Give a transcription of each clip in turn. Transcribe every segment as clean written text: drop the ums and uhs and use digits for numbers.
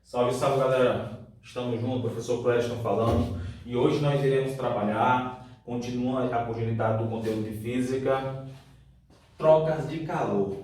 Salve, salve, galera! Estamos juntos, professor Cléston falando, e hoje nós iremos trabalhar, continua a continuidade do conteúdo de física, trocas de calor.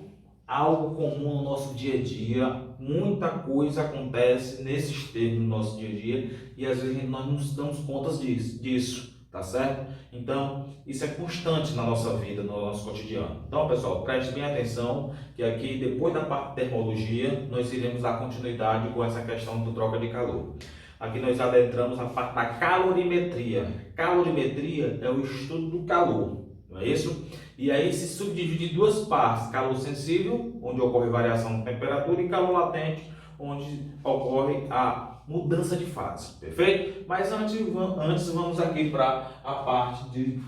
Algo comum no nosso dia a dia, muita coisa acontece nesses termos no nosso dia a dia e às vezes nós não nos damos conta disso, tá certo? Então, isso é constante na nossa vida, no nosso cotidiano. Então, pessoal, preste bem atenção que aqui, depois da parte de termologia, nós iremos dar continuidade com essa questão do troca de calor. Aqui nós adentramos a parte da calorimetria. Calorimetria é o estudo do calor, não é isso? E aí se subdivide em duas partes: calor sensível, onde ocorre variação de temperatura, e calor latente, onde ocorre a mudança de fase, perfeito? Mas antes vamos aqui para a parte de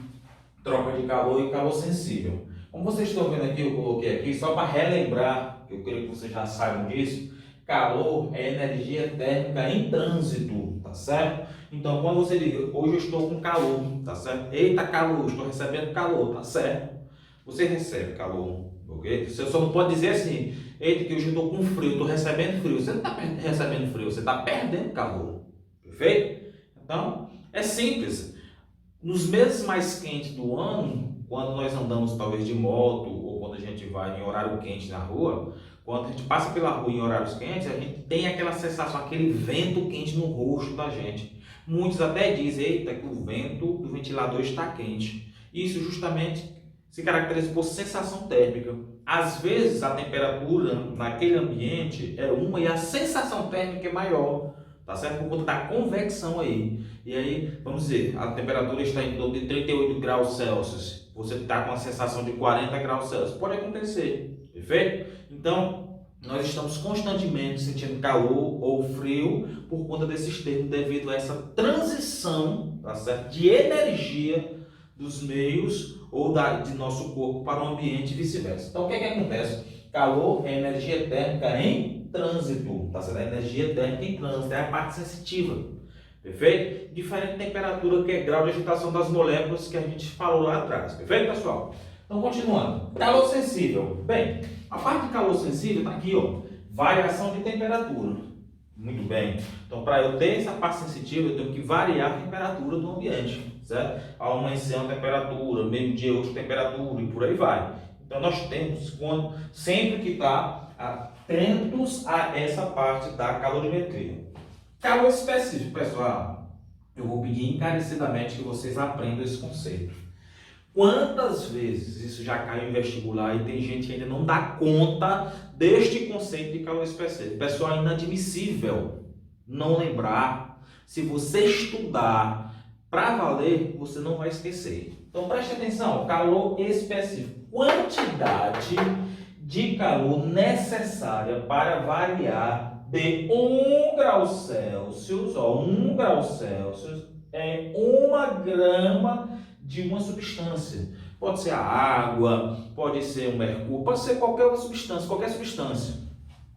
troca de calor e calor sensível. Como vocês estão vendo aqui, eu coloquei aqui, só para relembrar, eu creio que vocês já saibam disso, calor é energia térmica em trânsito, tá certo? Então, quando você diz, hoje eu estou com calor, tá certo? Eita, calor, estou recebendo calor, tá certo? Você recebe calor, ok? Você só não pode dizer assim, eita, que hoje eu estou com frio, estou recebendo frio. Você não está recebendo frio, você está perdendo calor, perfeito? Então, é simples. Nos meses mais quentes do ano, quando nós andamos talvez de moto ou quando a gente vai em horário quente na rua, quando a gente passa pela rua em horários quentes, a gente tem aquela sensação, aquele vento quente no rosto da gente. Muitos até dizem, eita, que o vento do ventilador está quente. Isso justamente se caracteriza por sensação térmica. Às vezes a temperatura naquele ambiente é uma e a sensação térmica é maior, tá certo? Por conta da convecção aí. E aí, vamos dizer, a temperatura está em torno de 38 graus Celsius. Você está com a sensação de 40 graus Celsius. Pode acontecer, perfeito? Então, nós estamos constantemente sentindo calor ou frio por conta desses termos devido a essa transição, tá certo? De energia dos meios ou de nosso corpo para o ambiente e vice-versa. Então, o que acontece? Calor é energia térmica em trânsito, tá certo? A energia térmica em trânsito é a parte sensitiva, perfeito? Diferente de temperatura, que é grau de agitação das moléculas que a gente falou lá atrás, perfeito, pessoal? Então, continuando. Calor sensível. Bem, a parte de calor sensível está aqui, ó, variação de temperatura. Muito bem. Então, para eu ter essa parte sensitiva, eu tenho que variar a temperatura do ambiente, certo? Ao amanhecer uma temperatura, meio-dia outra temperatura e por aí vai. Então, nós temos sempre que estar atentos a essa parte da calorimetria. Calor específico, pessoal. Eu vou pedir encarecidamente que vocês aprendam esse conceito. Quantas vezes isso já caiu em vestibular e tem gente que ainda não dá conta deste conceito de calor específico? Pessoal, é inadmissível não lembrar. Se você estudar para valer, você não vai esquecer. Então preste atenção, calor específico. Quantidade de calor necessária para variar de 1 grau Celsius, 1 grau Celsius é 1 grama de uma substância. Pode ser a água, pode ser o mercúrio, pode ser qualquer substância.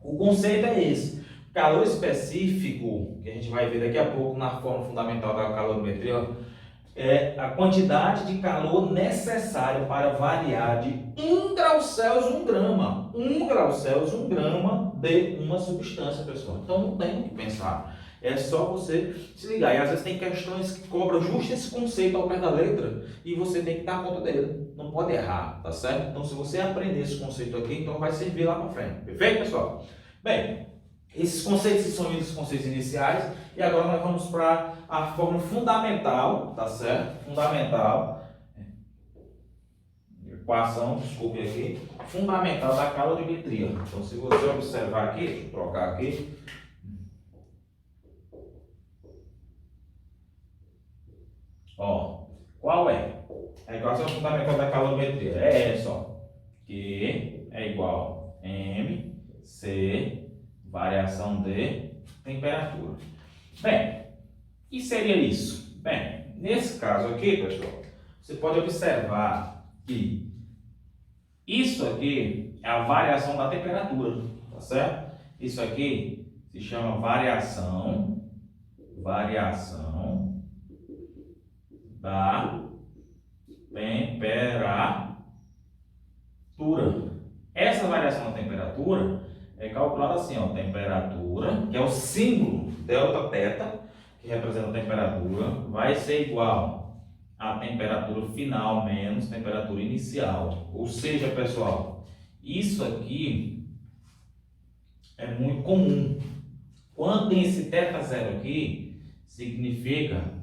O conceito é esse. Calor específico, que a gente vai ver daqui a pouco na forma fundamental da calorimetria, é a quantidade de calor necessária para variar de 1 grau Celsius 1 grama. 1 grau Celsius 1 grama de uma substância, pessoal. Então não tem o que pensar. É só você se ligar. E às vezes tem questões que cobram justo esse conceito ao pé da letra e você tem que dar conta dele. Não pode errar, tá certo? Então, se você aprender esse conceito aqui, então vai servir lá para frente. Perfeito, pessoal? Bem, esses conceitos são os conceitos iniciais e agora nós vamos para a forma fundamental, tá certo? Fundamental. Equação, desculpe aqui. Fundamental da calorimetria. Então, se você observar aqui, deixa eu trocar aqui. Ó, qual é? A equação fundamental da calorimetria é essa, ó. Q é igual a MC, variação de temperatura. Bem, o que seria isso? Bem, nesse caso aqui, pessoal, você pode observar que isso aqui é a variação da temperatura, tá certo? Isso aqui se chama variação da temperatura. Essa variação da temperatura é calculada assim, ó, temperatura, que que é o símbolo ΔT, que representa a temperatura, vai ser igual à temperatura final menos temperatura inicial. Ou seja, pessoal, isso aqui é muito comum. Quando tem esse θ0 aqui, significa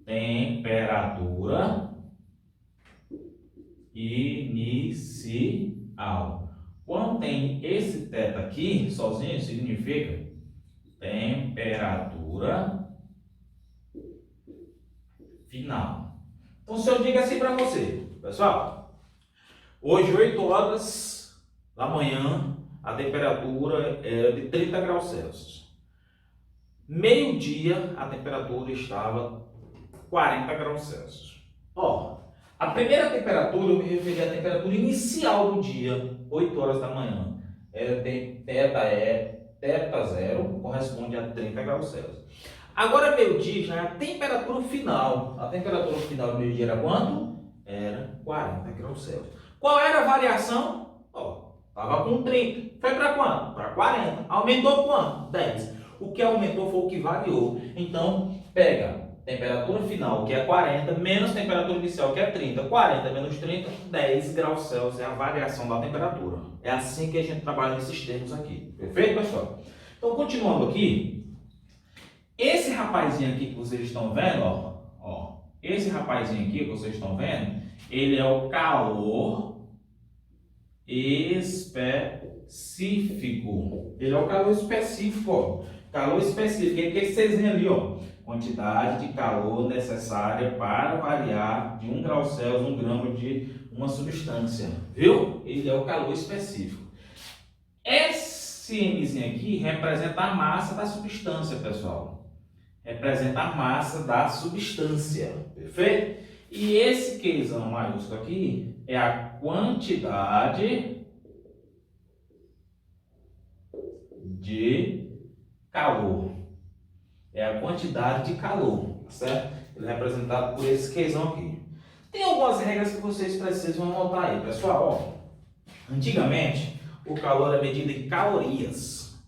temperatura inicial. Quando tem esse θ aqui, sozinho, significa temperatura final. Então, se eu digo assim para você, pessoal, hoje 8 horas da manhã, a temperatura era de 30 graus Celsius. Meio-dia, a temperatura estava 40 graus Celsius. Ó, a primeira temperatura, eu me referi à temperatura inicial do dia, 8 horas da manhã. Ela tem θ0 corresponde a 30 graus Celsius. Agora, meio-dia já é a temperatura final. A temperatura final do meio-dia era quanto? Era 40 graus Celsius. Qual era a variação? Ó, estava com 30. Foi para quanto? Para 40. Aumentou quanto? 10. O que aumentou foi o que variou. Então, pega temperatura final, que é 40, menos temperatura inicial, que é 30. 40 menos 30, 10 graus Celsius é a variação da temperatura. É assim que a gente trabalha nesses termos aqui. Perfeito, pessoal? Então, continuando aqui, esse rapazinho aqui que vocês estão vendo, ó, esse rapazinho aqui que vocês estão vendo, ele é o calor específico. Ele é o calor específico, ó. Calor específico, é que vocês veem ali, ó. Quantidade de calor necessária para variar de 1 grau Celsius, 1 grama de uma substância. Viu? Ele é o calor específico. Esse Mzinho aqui representa a massa da substância, pessoal. Representa a massa da substância. Perfeito? E esse Qzão maiúsculo aqui é a quantidade de calor. É a quantidade de calor, certo? Ele é representado por esse Qzão aqui. Tem algumas regras que vocês precisam anotar aí, pessoal. Ó, antigamente, o calor é medido em calorias.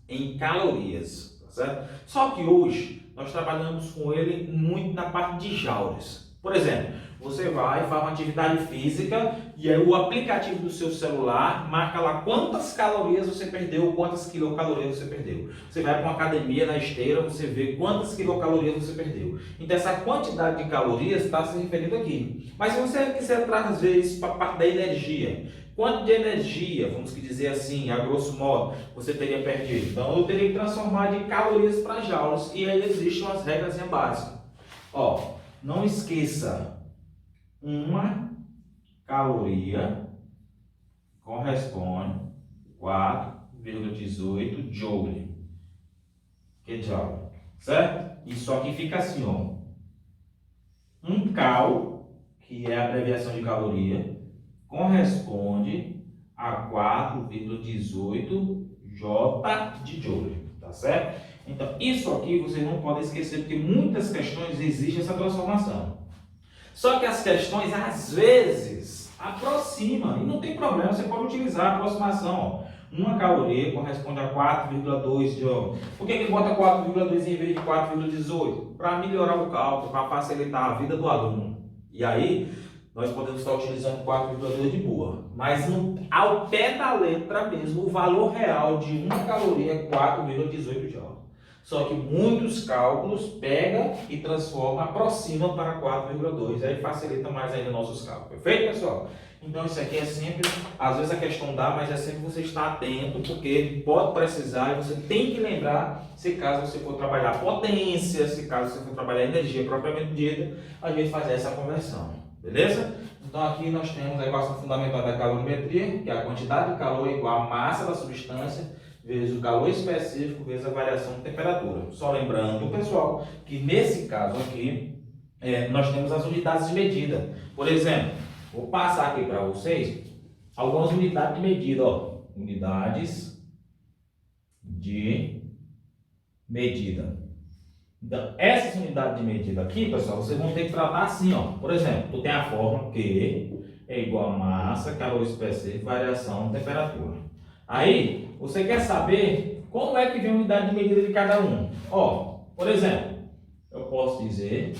Tá certo? Só que hoje, nós trabalhamos com ele muito na parte de joules. Por exemplo, você vai, faz uma atividade física e aí o aplicativo do seu celular marca lá quantas calorias você perdeu, quantas quilocalorias você perdeu. Você vai para uma academia na esteira, você vê quantas quilocalorias você perdeu. Então essa quantidade de calorias está se referindo aqui. Mas se você quiser trazer isso para a parte da energia, quanto de energia, vamos dizer assim, a grosso modo, você teria perdido? Então eu teria que transformar de calorias para joules e aí existem umas regras básicas. Ó, não esqueça, uma caloria corresponde a 4,18 joule. Que joule, certo? Isso aqui fica assim, ó. Um cal, que é a abreviação de caloria, corresponde a 4,18 J de joule, tá certo? Então, isso aqui vocês não podem esquecer, porque muitas questões exigem essa transformação. Só que as questões, às vezes, aproximam, e não tem problema, você pode utilizar a aproximação. Ó. Uma caloria corresponde a 4,2 joule. Por que ele bota 4,2 em vez de 4,18? Para melhorar o cálculo, para facilitar a vida do aluno. E aí, nós podemos estar utilizando 4,2 de boa. Mas ao pé da letra mesmo, o valor real de uma caloria é 4,18 joule. Só que muitos cálculos pega e transforma, aproxima para 4,2. Aí facilita mais ainda nossos cálculos. Perfeito, pessoal? Então isso aqui é sempre, às vezes a questão dá, mas é sempre você estar atento, porque pode precisar e você tem que lembrar, se caso você for trabalhar potência, se caso você for trabalhar energia propriamente dita, a gente faz essa conversão. Beleza? Então aqui nós temos a equação fundamental da calorimetria, que é a quantidade de calor igual à massa da substância, vezes o calor específico, vezes a variação de temperatura. Só lembrando, pessoal, que nesse caso aqui, nós temos as unidades de medida. Por exemplo, vou passar aqui para vocês algumas unidades de medida. Ó. Unidades de medida. Então, essas unidades de medida aqui, pessoal, vocês vão ter que tratar assim, ó. Por exemplo, tu tem a fórmula Q é igual a massa, calor específico, variação de temperatura. Aí, você quer saber como é que vem a unidade de medida de cada um? Ó, por exemplo, eu posso dizer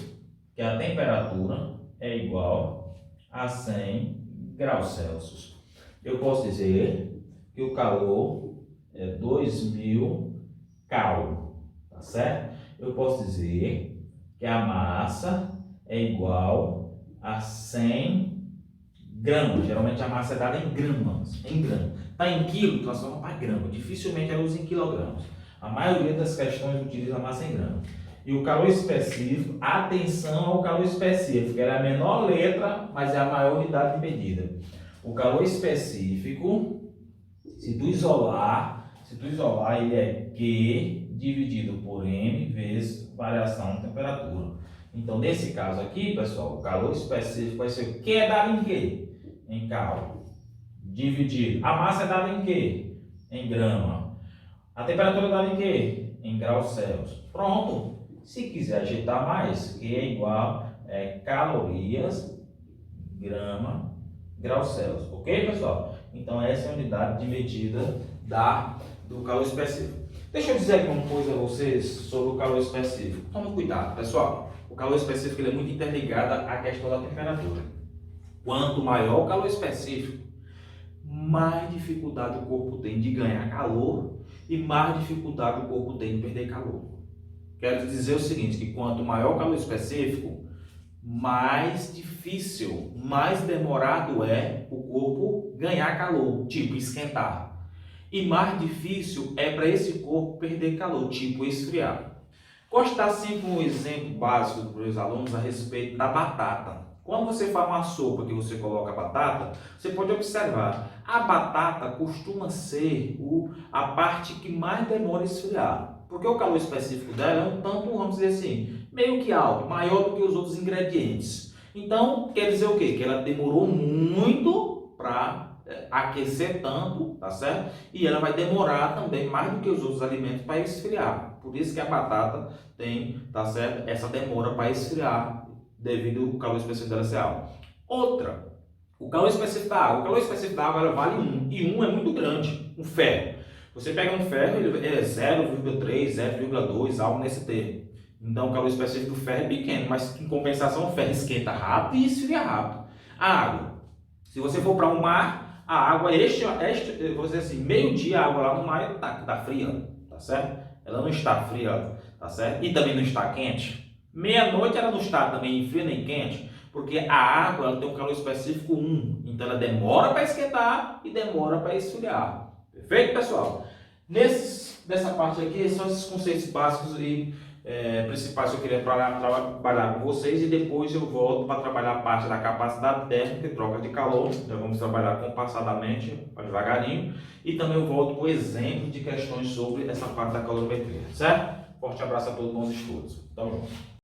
que a temperatura é igual a 100 graus Celsius. Eu posso dizer que o calor é 2000 cal, tá certo? Eu posso dizer que a massa é igual a 100 gramas. Geralmente a massa é dada em gramas, Está em quilo, transforma para grama. Dificilmente ela usa em quilogramas. A maioria das questões utiliza a massa em gramas. E o calor específico, atenção ao calor específico, ela é a menor letra, mas é a maior unidade de medida. O calor específico, se tu isolar, ele é Q dividido por M vezes variação de temperatura. Então, nesse caso aqui, pessoal, o calor específico vai ser o Q é dado em quê? Em cal. Dividido. A massa é dada em quê? Em grama. A temperatura é dada em quê? Em graus Celsius. Pronto. Se quiser agitar mais, Q é igual a calorias, grama, graus Celsius. Ok, pessoal? Então, essa é a unidade de medida do calor específico. Deixa eu dizer aqui uma coisa a vocês sobre o calor específico. Tome cuidado, pessoal. O calor específico ele é muito interligado à questão da temperatura. Quanto maior o calor específico, mais dificuldade o corpo tem de ganhar calor e mais dificuldade o corpo tem de perder calor. Quero dizer o seguinte, que quanto maior o calor específico, mais difícil, mais demorado é o corpo ganhar calor, tipo esquentar. E mais difícil é para esse corpo perder calor, tipo esfriar. Gosto de dar sempre um exemplo básico para os alunos a respeito da batata. Quando você faz uma sopa que você coloca batata, você pode observar, a batata costuma ser a parte que mais demora a esfriar. Porque o calor específico dela é um tanto, vamos dizer assim, meio que alto, maior do que os outros ingredientes. Então, quer dizer o quê? Que ela demorou muito para aquecer tanto, tá certo? E ela vai demorar também mais do que os outros alimentos para esfriar. Por isso que a batata tem, tá certo? Essa demora para esfriar devido ao calor específico dela ser alto. Outra, o calor específico da água. O calor específico da água ela vale 1 e 1 é muito grande. Um ferro. Você pega um ferro, ele é 0,3, 0,2, algo nesse termo. Então o calor específico do ferro é pequeno, mas em compensação o ferro esquenta rápido e esfria rápido. A água. Se você for para o mar, a água, vou dizer assim, meio-dia a água lá no mar está fria, tá certo? Ela não está fria, tá certo? E também não está quente. Meia-noite ela não está também nem fria nem quente, porque a água ela tem um calor específico 1, então ela demora para esquentar e demora para esfriar. Perfeito, pessoal? Nessa parte aqui são esses conceitos básicos e principais que eu queria trabalhar com vocês, e depois eu volto para trabalhar a parte da capacidade térmica e troca de calor. Então vamos trabalhar compassadamente, devagarinho, e também eu volto com exemplo de questões sobre essa parte da calorimetria, certo? Forte abraço a todos, bons estudos. Tamo junto.